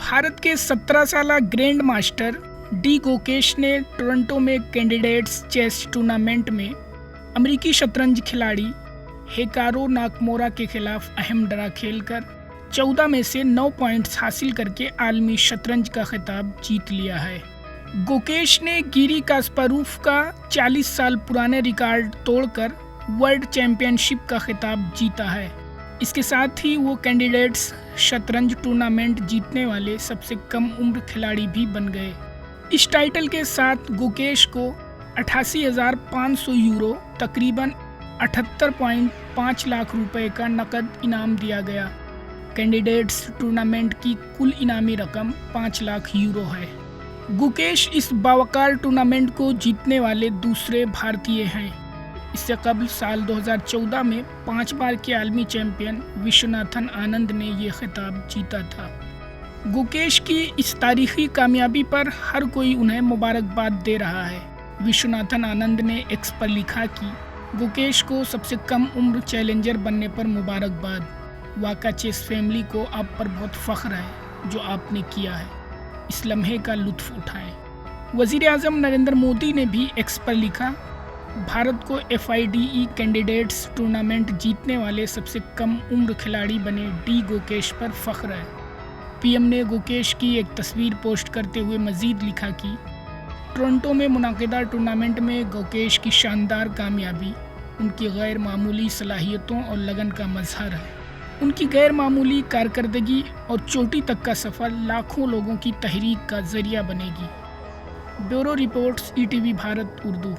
भारत के 17 साला grand master D Gukesh ने टोरंटो में कैंडिडेट्स चेस टूर्नामेंट में अमेरिकी शतरंज खिलाड़ी हिकारू नाकामुरा के खिलाफ अहम ड्रा खेलकर 14 में से 9 पॉइंट्स हासिल करके आलमी शतरंज का खिताब जीत लिया है। गोकेश ने गिरी कास्पारोव का 40 साल पुराने रिकॉर्ड तोड़कर वर्ल्ड चैंपियनशिप का खिताब जीता है। इसके साथ ही वो कैंडिडेट्स शतरंज टूर्नामेंट जीतने वाले सबसे कम उम्र खिलाड़ी भी बन गए। इस टाइटल के साथ गोकेश को 88,500 यूरो तकरीबन 78.5 लाख रुपए का नकद इनाम दिया गया। कैंडिडेट्स टूर्नामेंट की कुल इनामी रकम 5 लाख यूरो है। गुकेश इस बावकार टूर्नामेंट को जीतने वाले दूसरे भारतीय हैं। इससे कबल साल 2014 में 5 बार के आलमी चैंपियन विश्वनाथन आनंद ने ये खिताब जीता था। गुकेश की इस तारीखी कामयाबी पर हर कोई उन्हें मुबारकबाद दे रहा है। विश्वनाथन आनंद ने एक्स पर लिखा कि गुकेश को सबसे कम उम्र चैलेंजर बनने पर मुबारकबाद। वाका चेस फैमिली को आप पर बहुत फ़ख्र है जो आपने किया है। इस लम्हे का लुत्फ़ उठाएं। वज़ीर आज़म नरेंद्र मोदी ने भी एक्स पर लिखा, भारत को FIDE कैंडिडेट्स टूर्नामेंट जीतने वाले सबसे कम उम्र खिलाड़ी बने डी गोकेश पर फ़ख्र है। PM ने गोकेश की एक तस्वीर पोस्ट करते हुए मज़ीद लिखा कि टोरंटो में मुनाकिदा टूर्नामेंट में गोकेश की शानदार कामयाबी उनकी गैर मामूली सलाहियतों और लगन का मज़हर है। उनकी गैर मामूली कारकर्दगी और चोटी तक का सफ़र लाखों लोगों की तहरीक का ज़रिया बनेगी। Bureau reports ETV Bharat Urdu.